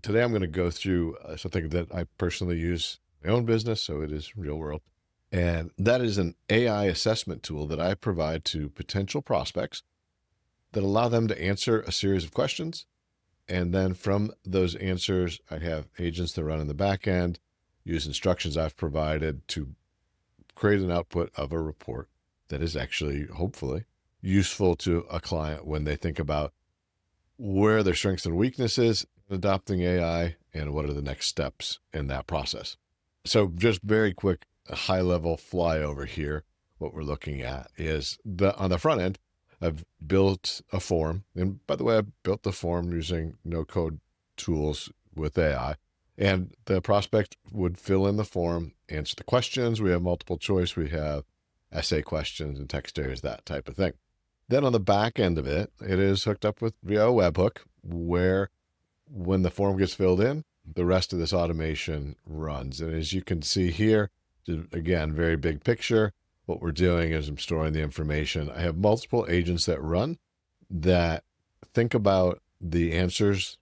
Today I'm going to go through something that I personally use in my own business, so it is real world. And that is an AI assessment tool that I provide to potential prospects that allow them to answer a series of questions. And then from those answers, I have agents that run in the back end, use instructions I've provided to create an output of a report that is actually, hopefully, useful to a client when they think about where their strengths and weaknesses in adopting AI and what are the next steps in that process. So just very quick, a high level flyover here. What we're looking at is on the front end, I've built a form. And by the way, I built the form using no code tools with AI. And the prospect would fill in the form, answer the questions. We have multiple choice. We have essay questions and text areas, that type of thing. Then on the back end of it, it is hooked up with via a webhook where when the form gets filled in, the rest of this automation runs. And as you can see here, again, very big picture. What we're doing is I'm storing the information. I have multiple agents that run that think about the answers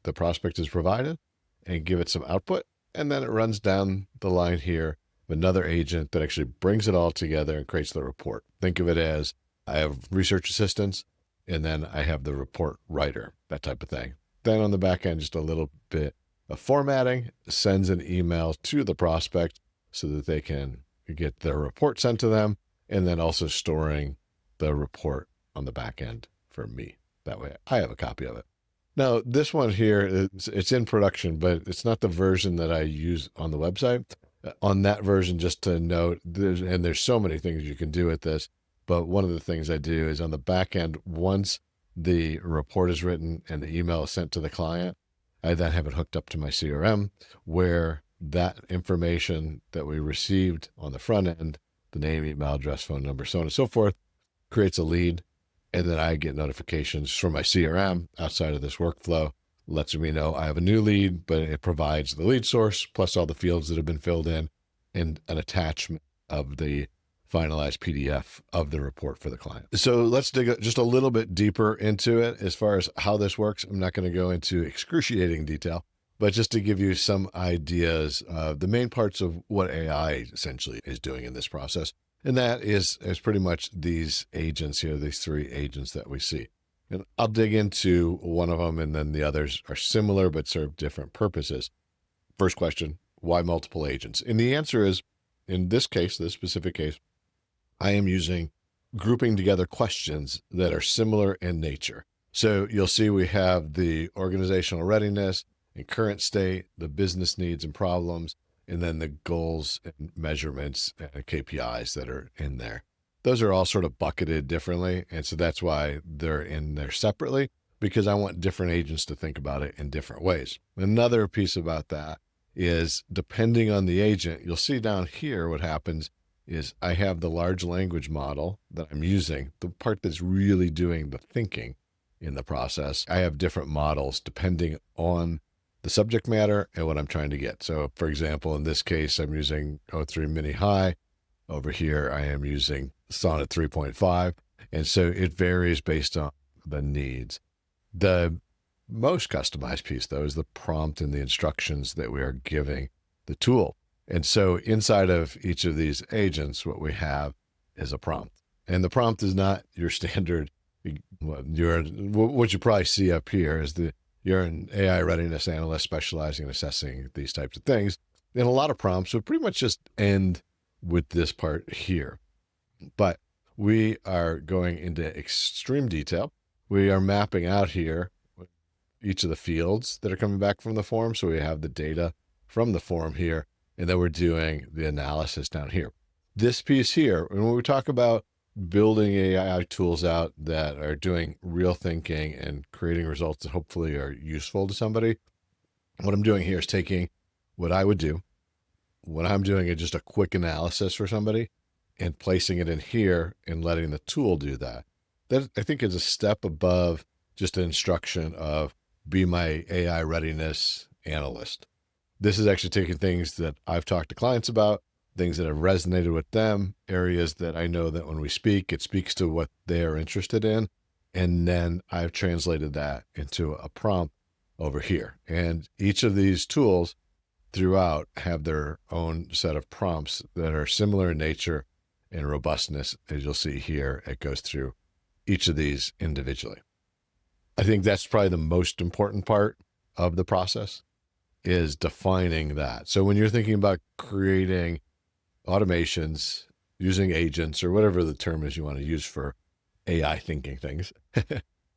the prospect has provided and give it some output. And then it runs down the line here with another agent that actually brings it all together and creates the report. Think of it as I have research assistants, and then I have the report writer, that type of thing. Then on the back end, just a little bit of formatting, sends an email to the prospect so that they can get their report sent to them, and then also storing the report on the back end for me. That way I have a copy of it. Now, this one here, it's in production, but it's not the version that I use on the website. On that version, just to note, there's so many things you can do with this. But one of the things I do is on the back end, once the report is written and the email is sent to the client, I then have it hooked up to my CRM where that information that we received on the front end, the name, email address, phone number, so on and so forth, creates a lead. And then I get notifications from my CRM outside of this workflow, lets me know I have a new lead, but it provides the lead source plus all the fields that have been filled in and an attachment of the finalized PDF of the report for the client. So let's dig just a little bit deeper into it as far as how this works. I'm not going to go into excruciating detail, but just to give you some ideas of the main parts of what AI essentially is doing in this process. And that is pretty much these agents here, these three agents that we see. And I'll dig into one of them, and then the others are similar but serve different purposes. First question, why multiple agents? And the answer is, in this case, this specific case, I am using grouping together questions that are similar in nature. So you'll see we have the organizational readiness and current state, the business needs and problems, and then the goals and measurements and KPIs that are in there. Those are all sort of bucketed differently. And so that's why they're in there separately, because I want different agents to think about it in different ways. Another piece about that is depending on the agent, you'll see down here what happens is I have the large language model that I'm using, the part that's really doing the thinking in the process. I have different models depending on the subject matter and what I'm trying to get. So for example, in this case, I'm using O3 Mini High. Over here, I am using Sonnet 3.5. And so it varies based on the needs. The most customized piece, though, is the prompt and the instructions that we are giving the tool. And so inside of each of these agents, what we have is a prompt. And the prompt is not your standard, what you probably see up here is you're an AI readiness analyst specializing in assessing these types of things. And a lot of prompts would pretty much just end with this part here. But we are going into extreme detail. We are mapping out here each of the fields that are coming back from the form. So we have the data from the form here. And then we're doing the analysis down here. This piece here, and when we talk about building AI tools out that are doing real thinking and creating results that hopefully are useful to somebody, what I'm doing here is taking what I would do when I'm doing just a quick analysis for somebody and placing it in here and letting the tool do that. That I think is a step above just an instruction of be my AI readiness analyst. This is actually taking things that I've talked to clients about, things that have resonated with them, areas that I know that when we speak, it speaks to what they are interested in. And then I've translated that into a prompt over here. And each of these tools throughout have their own set of prompts that are similar in nature and robustness. As you'll see here, it goes through each of these individually. I think that's probably the most important part of the process, is defining that. So when you're thinking about creating automations, using agents, or whatever the term is you want to use for AI thinking things,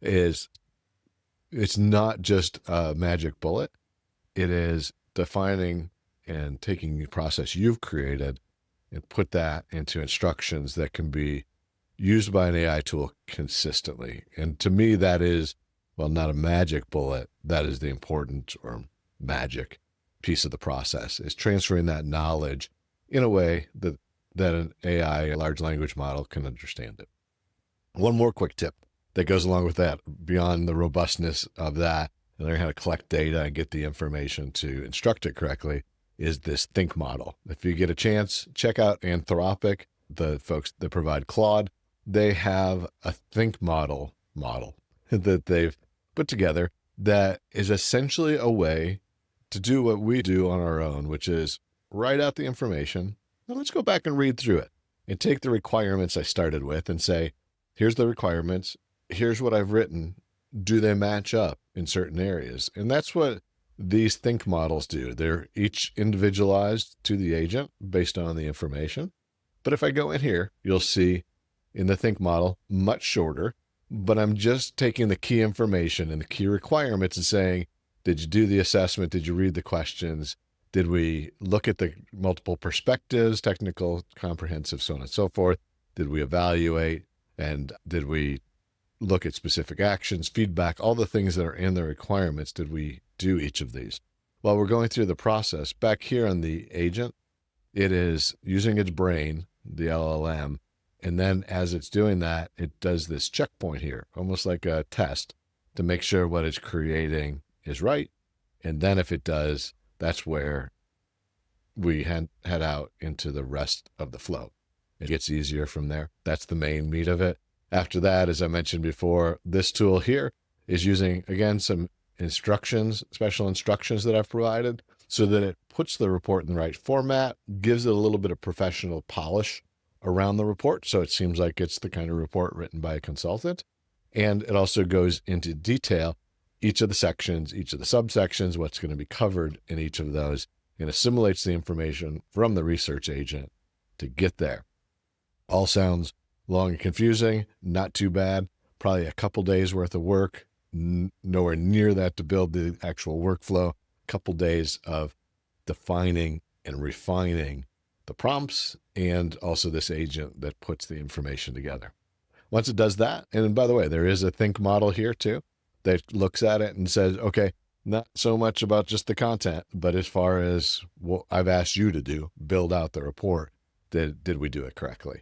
is it's not just a magic bullet. It is defining and taking the process you've created and put that into instructions that can be used by an AI tool consistently. And to me, that is, well, not a magic bullet. That is the important or magic piece of the process, is transferring that knowledge in a way that an AI, a large language model, can understand it. One more quick tip that goes along with that, beyond the robustness of that, and learn how to collect data and get the information to instruct it correctly, is this think model. If you get a chance, check out Anthropic, the folks that provide Claude. They have a think model that they've put together that is essentially a way to do what we do on our own, which is write out the information. Now let's go back and read through it and take the requirements I started with and say, here's the requirements. Here's what I've written. Do they match up in certain areas? And that's what these think models do. They're each individualized to the agent based on the information. But if I go in here, you'll see in the think model, much shorter, but I'm just taking the key information and the key requirements and saying, did you do the assessment? Did you read the questions? Did we look at the multiple perspectives, technical, comprehensive, so on and so forth? Did we evaluate? And did we look at specific actions, feedback, all the things that are in the requirements? Did we do each of these? While we're going through the process, back here on the agent, it is using its brain, the LLM, and then as it's doing that, it does this checkpoint here, almost like a test, to make sure what it's creating is right. And then if it does, that's where we head out into the rest of the flow. It gets easier from there. That's the main meat of it. After that, as I mentioned before, this tool here is using, again, some instructions, special instructions that I've provided, so that it puts the report in the right format, gives it a little bit of professional polish around the report, so it seems like it's the kind of report written by a consultant. And it also goes into detail, each of the sections, each of the subsections, what's going to be covered in each of those, and assimilates the information from the research agent to get there. All sounds long and confusing, not too bad, probably a couple days worth of work, nowhere near that to build the actual workflow, a couple days of defining and refining the prompts, and also this agent that puts the information together. Once it does that, and by the way, there is a think model here too, that looks at it and says, okay, not so much about just the content, but as far as what I've asked you to do, build out the report, did we do it correctly?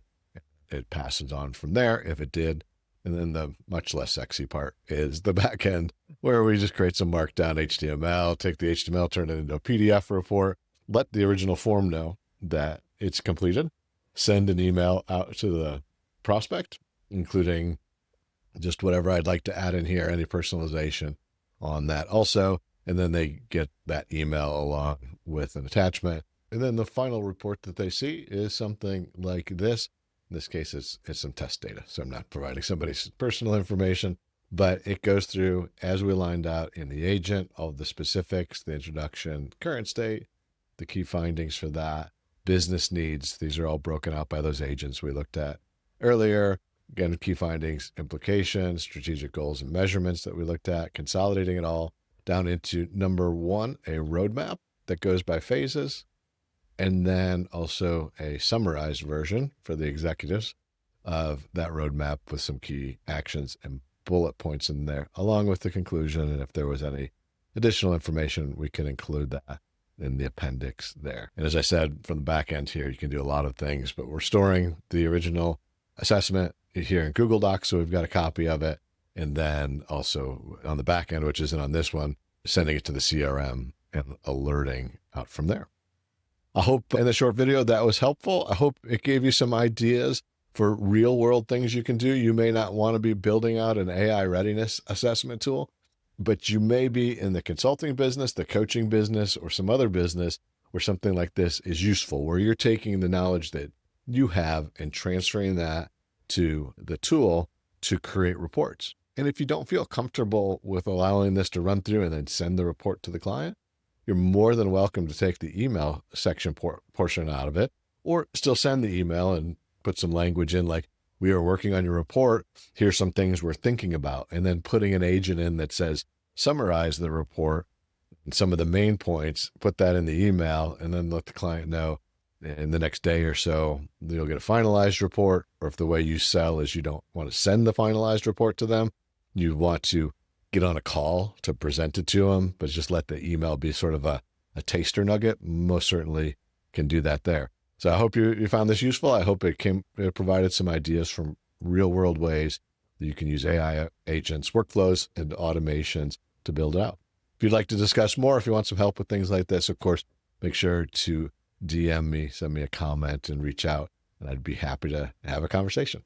It passes on from there if it did. And then the much less sexy part is the back end, where we just create some markdown HTML, take the HTML, turn it into a PDF report, let the original form know that it's completed, send an email out to the prospect, including just whatever I'd like to add in here, any personalization on that also. And then they get that email along with an attachment. And then the final report that they see is something like this. In this case, it's some test data. So I'm not providing somebody's personal information, but it goes through, as we lined out in the agent, all the specifics, the introduction, current state, the key findings for that, business needs. These are all broken out by those agents we looked at earlier. Again, key findings, implications, strategic goals and measurements that we looked at, consolidating it all down into number one, a roadmap that goes by phases, and then also a summarized version for the executives of that roadmap with some key actions and bullet points in there, along with the conclusion. And if there was any additional information, we can include that in the appendix there. And as I said, from the back end here, you can do a lot of things, but we're storing the original assessment here in Google Docs, so we've got a copy of it. And then also on the back end, which isn't on this one, sending it to the CRM and alerting out from there. I hope in the short video that was helpful. I hope it gave you some ideas for real world things you can do. You may not want to be building out an AI readiness assessment tool, but you may be in the consulting business, the coaching business, or some other business where something like this is useful, where you're taking the knowledge that you have and transferring that to the tool to create reports. And if you don't feel comfortable with allowing this to run through and then send the report to the client, you're more than welcome to take the email section portion out of it, or still send the email and put some language in like, we are working on your report. Here's some things we're thinking about. And then putting an agent in that says, summarize the report and some of the main points, put that in the email, and then let the client know in the next day or so, you'll get a finalized report. Or if the way you sell is you don't want to send the finalized report to them, you want to get on a call to present it to them, but just let the email be sort of a taster nugget. Most certainly can do that there. So I hope you found this useful. I hope it provided some ideas from real world ways that you can use AI agents, workflows, and automations to build it out. If you'd like to discuss more, if you want some help with things like this, of course, make sure to DM me, send me a comment, and reach out, and I'd be happy to have a conversation.